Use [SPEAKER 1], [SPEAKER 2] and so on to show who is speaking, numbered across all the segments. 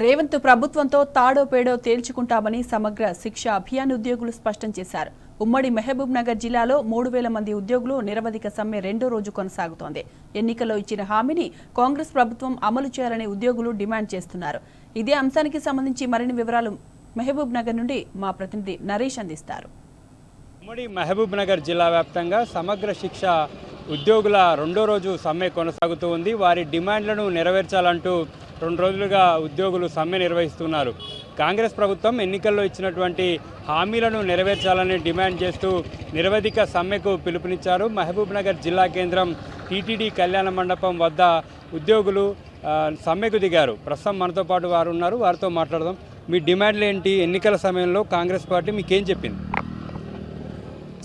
[SPEAKER 1] రేవంత్ ప్రభుత్వంతో తాడో పేడో తేల్చుకుంటామని సమగ్ర శిక్ష అభియాన్ ఉద్యోగులు స్పష్టం చేశారు. ఉమ్మడి మహబూబ్ నగర్ జిల్లాలో 3000 మంది ఉద్యోగులు నిరవధిక సమ్మె రెండో రోజు కొనసాగుతోంది. ఎన్నికల్లో ఇచ్చిన హామీని కాంగ్రెస్ ప్రభుత్వం అమలు చేయాలని ఉద్యోగులు డిమాండ్ చేస్తున్నారు. ఇదే అంశానికి సంబంధించి మరిన్ని వివరాలు మహబూబ్ నగర్ నుండి మా ప్రతినిధి నరేష్ అందిస్తారు.
[SPEAKER 2] ఉమ్మడి మహబూబ్ నగర్ జిల్లా వ్యాప్తంగా సమగ్ర శిక్ష ఉద్యోగుల రెండో రోజు సమ్మె కొనసాగుతూ ఉంది. వారి డిమాండ్లను నెరవేర్చాలంటూ 2 రోజులుగా ఉద్యోగులు సమ్మె నిర్వహిస్తున్నారు. కాంగ్రెస్ ప్రభుత్వం ఎన్నికల్లో ఇచ్చినటువంటి హామీలను నెరవేర్చాలని డిమాండ్ చేస్తూ నిరవధిక సమ్మెకు పిలుపునిచ్చారు. మహబూబ్ నగర్ జిల్లా కేంద్రం టీటీడీ కళ్యాణ మండపం వద్ద ఉద్యోగులు సమ్మెకు దిగారు. ప్రస్తుతం మనతో పాటు వారు ఉన్నారు, వారితో మాట్లాడదాం. మీ డిమాండ్లు ఏంటి? ఎన్నికల సమయంలో కాంగ్రెస్ పార్టీ మీకేం చెప్పింది?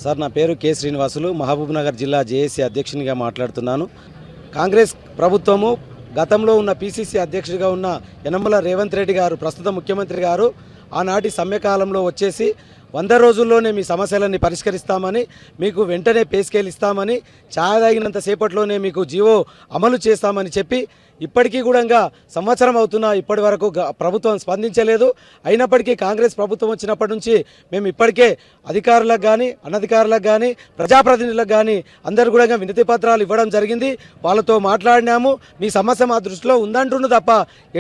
[SPEAKER 3] సార్, నా పేరు కె శ్రీనివాసులు, మహబూబ్ నగర్ జిల్లా జేఏసీ అధ్యక్షునిగా మాట్లాడుతున్నాను. కాంగ్రెస్ ప్రభుత్వము గతంలో ఉన్న పిసిసి అధ్యక్షుడిగా ఉన్న యనమల రేవంత్ రెడ్డి గారు, ప్రస్తుత ముఖ్యమంత్రి గారు, ఆనాటి సమ్మెకాలంలో వచ్చేసి 100 రోజుల్లోనే మీ సమస్యలన్నీ పరిష్కరిస్తామని, మీకు వెంటనే పే స్కేల్ ఇస్తామని, ఛాయ తాగినంత సేపట్లోనే మీకు జీవో అమలు చేస్తామని చెప్పి ఇప్పటికీ కూడా సంవత్సరం అవుతున్నా ఇప్పటి వరకు ప్రభుత్వం స్పందించలేదు. అయినప్పటికీ కాంగ్రెస్ ప్రభుత్వం వచ్చినప్పటి నుంచి మేము ఇప్పటికే అధికారులకు కానీ అనధికారులకు కానీ ప్రజాప్రతినిధులకు కానీ అందరూ కూడా వినతి పత్రాలు ఇవ్వడం జరిగింది. వాళ్ళతో మాట్లాడినాము. మీ సమస్య మా దృష్టిలో ఉందంటున్న తప్ప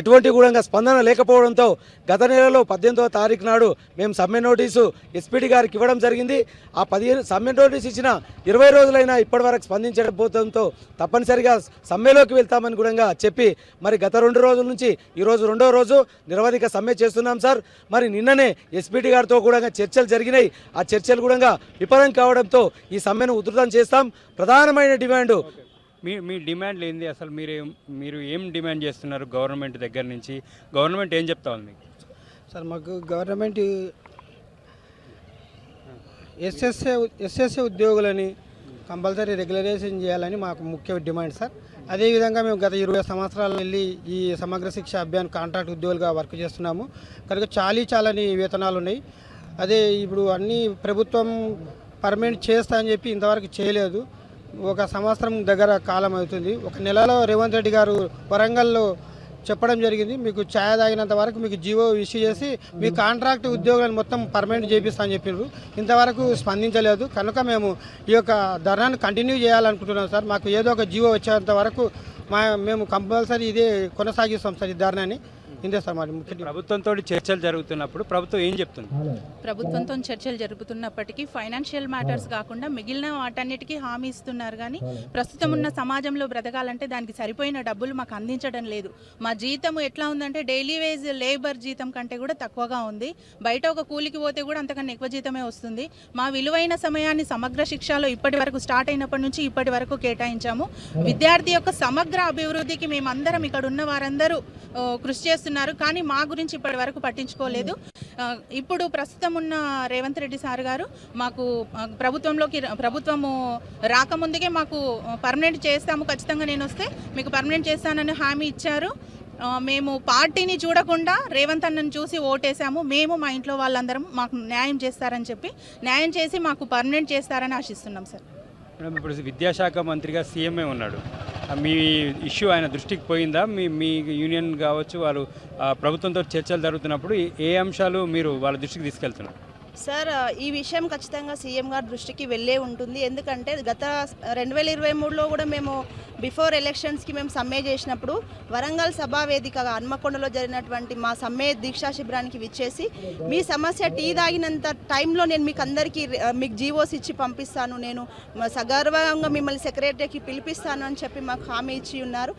[SPEAKER 3] ఎటువంటి కూడా స్పందన లేకపోవడంతో గత నెలలో 18వ తారీఖు నాడు మేము సమ్మె నోటీసు ఎస్పీడీ గారికి ఇవ్వడం జరిగింది. ఆ 15 సమ్మె నోటీసు ఇచ్చిన 20 రోజులైనా ఇప్పటి వరకు స్పందించకపోవడంతో తప్పనిసరిగా సమ్మెలోకి వెళ్తామని కూడా చెప్పి మరి గత 2 రోజుల నుంచి ఈరోజు రెండో రోజు నిరవధిక సమ్మె చేస్తున్నాం సార్. మరి నిన్ననే ఎస్పీడీ గారితో కూడా చర్చలు జరిగినాయి. ఆ చర్చలు కూడా విఫలం కావడంతో ఈ సమ్మెను ఉధృతం చేస్తాం. ప్రధానమైన డిమాండ్
[SPEAKER 2] మీ డిమాండ్లు ఏంది? అసలు మీరు ఏం డిమాండ్ చేస్తున్నారు గవర్నమెంట్ దగ్గర నుంచి? గవర్నమెంట్ ఏం చెప్తా ఉంది మీకు?
[SPEAKER 4] సార్, మాకు గవర్నమెంట్ ఎస్ఎస్ఏ ఉద్యోగులని కంపల్సరీ రెగ్యులరైజేషన్ చేయాలని మాకు ముఖ్య డిమాండ్ సార్. అదేవిధంగా మేము గత 20 సంవత్సరాల వెళ్ళి ఈ సమగ్ర శిక్ష అభియాన్ కాంట్రాక్ట్ ఉద్యోగులుగా వర్క్ చేస్తున్నాము కనుక చాలాని వేతనాలు ఉన్నాయి. అదే ఇప్పుడు అన్నీ ప్రభుత్వం పర్మనెంట్ చేస్తా అని చెప్పి ఇంతవరకు చేయలేదు. 1 సంవత్సరం దగ్గర కాలం అవుతుంది. 1 నెలలో రేవంత్ రెడ్డి గారు వరంగల్లో చెప్పడం జరిగింది, మీకు ఛాయ తాగినంత వరకు మీకు జీవో ఇష్యూ చేసి మీ కాంట్రాక్ట్ ఉద్యోగులను మొత్తం పర్మనెంట్ చేపిస్తా అని చెప్పారు. ఇంతవరకు స్పందించలేదు. కనుక మేము ఈ యొక్క ధర్నాను కంటిన్యూ చేయాలనుకుంటున్నాం సార్. మాకు ఏదో ఒక జీవో వచ్చేంత వరకు మేము కంపల్సరీ ఇదే కొనసాగిస్తాం సార్, ఈ ధర్నాని. ఇంతే సార్ మరి ముఖ్య.
[SPEAKER 2] ప్రభుత్వంతో చర్చలు జరుగుతున్నప్పుడు ప్రభుత్వం ఏం చెప్తుంది?
[SPEAKER 5] ప్రభుత్వంతో చర్చలు జరుగుతున్నప్పటికీ ఫైనాన్షియల్ మ్యాటర్స్ కాకుండా మిగిలిన వాటన్నిటికీ హామీ ఇస్తున్నారు. కానీ ప్రస్తుతం ఉన్న సమాజంలో బ్రతకాలంటే దానికి సరిపోయిన డబ్బులు మాకు అందించడం లేదు. మా జీతం ఎట్లా ఉందంటే డైలీ వేజ్ లేబర్ జీతం కంటే కూడా తక్కువగా ఉంది. బయట ఒక కూలికి పోతే కూడా అంతకన్నా ఎక్కువ జీతమే వస్తుంది. మా విలువైన సమయాన్ని సమగ్ర శిక్షలో ఇప్పటి వరకు స్టార్ట్ అయినప్పటి నుంచి ఇప్పటి వరకు కేటాయించాము. విద్యార్థి యొక్క సమగ్ర అభివృద్ధికి మేమందరం ఇక్కడ ఉన్న వారందరూ కృషి చేస్తున్నారు. కానీ మా గురించి ఇప్పటి వరకు పట్టించుకోలేదు. ఇప్పుడు ప్రస్తుతం ఉన్న రేవంత్ రెడ్డి సార్ గారు మాకు ప్రభుత్వము రాకముందుకే మాకు పర్మనెంట్ చేస్తాము, ఖచ్చితంగా నేను వస్తే మీకు పర్మనెంట్ చేస్తానని హామీ ఇచ్చారు. మేము పార్టీని చూడకుండా రేవంత్ అన్నను చూసి ఓటేసాము. మేము మా ఇంట్లో వాళ్ళందరం మాకు న్యాయం చేస్తారని చెప్పి న్యాయం చేసి మాకు పర్మనెంట్ చేస్తారని ఆశిస్తున్నాం సార్.
[SPEAKER 2] మేడం, ఇప్పుడు విద్యాశాఖ మంత్రిగా సీఎంఏ ఉన్నాడు. మీ ఇష్యూ ఆయన దృష్టికి పోయిందా? మీ యూనియన్ కావచ్చు, వాళ్ళు ప్రభుత్వంతో చర్చలు జరుగుతున్నప్పుడు ఏ అంశాలు మీరు వాళ్ళ దృష్టికి తీసుకెళ్తున్నారు?
[SPEAKER 6] సార్, ఈ విషయం ఖచ్చితంగా సీఎం గారి దృష్టికి వెళ్ళే ఉంటుంది. ఎందుకంటే గత 2023లో కూడా మేము బిఫోర్ ఎలక్షన్స్కి మేము సమ్మె చేసినప్పుడు వరంగల్ సభా వేదికగా హన్మకొండలో జరిగినటువంటి మా సమ్మె దీక్షా శిబిరానికి విచ్చేసి మీ సమస్య టీ తాగినంత టైంలో నేను మీకు అందరికీ మీకు జీవోస్ ఇచ్చి పంపిస్తాను, నేను సగర్వంగా మిమ్మల్ని సెక్రటరీకి పిలిపిస్తాను అని చెప్పి మాకు హామీ ఇచ్చి ఉన్నారు.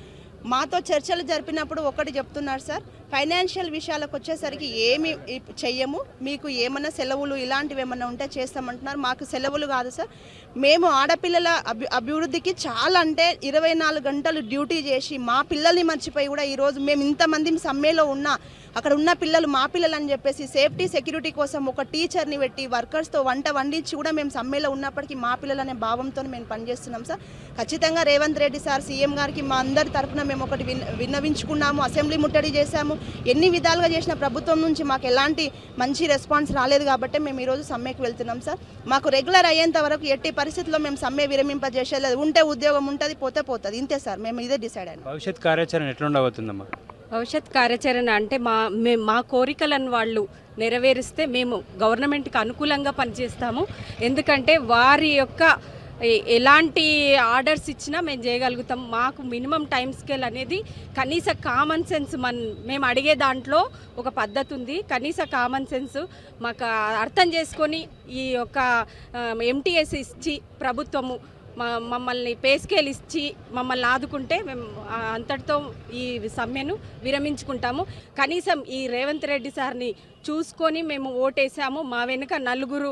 [SPEAKER 6] మాతో చర్చలు జరిపినప్పుడు ఒకటి చెప్తున్నారు సార్, ఫైనాన్షియల్ విషయాలకు వచ్చేసరికి ఏమి చెయ్యము, మీకు ఏమన్నా సెలవులు ఇలాంటివి ఏమన్నా ఉంటే చేస్తామంటున్నారు. మాకు సెలవులు కాదు సార్, మేము ఆడపిల్లల అభివృద్ధికి చాలా అంటే 24 గంటలు డ్యూటీ చేసి మా పిల్లల్ని మర్చిపోయి కూడా ఈరోజు మేము ఇంతమంది సమ్మెలో ఉన్నా అక్కడ ఉన్న పిల్లలు మా పిల్లలు అని చెప్పేసి సేఫ్టీ సెక్యూరిటీ కోసం ఒక టీచర్ని పెట్టి వర్కర్స్తో వంట వండించి కూడా మేము సమ్మెలో ఉన్నప్పటికీ మా పిల్లలనే భావంతో మేము పనిచేస్తున్నాం సార్. ఖచ్చితంగా రేవంత్ రెడ్డి సార్ సీఎం గారికి మా అందరి తరఫున మేము ఒకటి విన్నవించుకున్నాము, అసెంబ్లీ ముట్టడి చేశాము. ఎన్ని విధాలుగా చేసిన ప్రభుత్వం నుంచి మాకు ఎలాంటి మంచి రెస్పాన్స్ రాలేదు కాబట్టి మేము ఈరోజు సమ్మెకు వెళ్తున్నాం సార్. మాకు రెగ్యులర్ అయ్యేంత వరకు ఎట్టి పరిస్థితుల్లో మేము సమ్మె విరమింపజేసేది. ఉంటే ఉద్యోగం ఉంటుంది, పోతే పోతుంది, ఇంతే సార్. మేము ఇదే డిసైడ్ అయినా.
[SPEAKER 2] భవిష్యత్ కార్యాచరణ ఎట్లా ఉండబోతుందమ్మా?
[SPEAKER 7] భవిష్యత్ కార్యాచరణ అంటే మా కోరికలను వాళ్ళు నెరవేరిస్తే మేము గవర్నమెంట్కి అనుకూలంగా పనిచేస్తాము. ఎందుకంటే వారి యొక్క ఎలాంటి ఆర్డర్స్ ఇచ్చినా మేము చేయగలుగుతాం. మాకు మినిమం టైం స్కేల్ అనేది కనీస కామన్ సెన్స్ మేము అడిగే దాంట్లో ఒక పద్ధతి ఉంది. కనీస కామన్ సెన్స్ మాకు అర్థం చేసుకొని ఈ యొక్క ఎంటీఎస్ ఇచ్చి ప్రభుత్వము మమ్మల్ని పే స్కేల్ ఇచ్చి మమ్మల్ని ఆదుకుంటే మేము అంతటితో ఈ సమ్మెను విరమించుకుంటాము. కనీసం ఈ రేవంత్ రెడ్డి సార్ని చూసుకొని మేము ఓటేసాము. మా వెనుక నలుగురు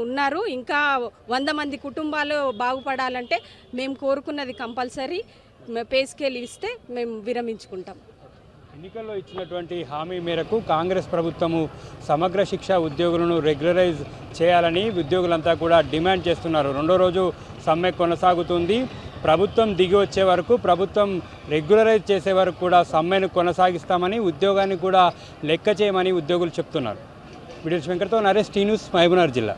[SPEAKER 7] ఉన్నారు. ఇంకా 100 మంది కుటుంబాలు బాగుపడాలంటే మేము కోరుకున్నది కంపల్సరీ పే స్కేల్ ఇస్తే మేము విరమించుకుంటాం.
[SPEAKER 2] ఎన్నికల్లో ఇచ్చినటువంటి హామీ మేరకు కాంగ్రెస్ ప్రభుత్వము సమగ్ర శిక్ష ఉద్యోగులను రెగ్యులరైజ్ చేయాలని ఉద్యోగులంతా కూడా డిమాండ్ చేస్తున్నారు. రెండో రోజు సమ్మె కొనసాగుతుంది. ప్రభుత్వం దిగి వచ్చే వరకు, ప్రభుత్వం రెగ్యులరైజ్ చేసే వరకు కూడా సమ్మెను కొనసాగిస్తామని, ఉద్యోగాన్ని కూడా లెక్క చేయమని ఉద్యోగులు చెప్తున్నారు. వీడియో వెంకటతో నరేష్, టీ న్యూస్, మహబూబ్నగర్ జిల్లా.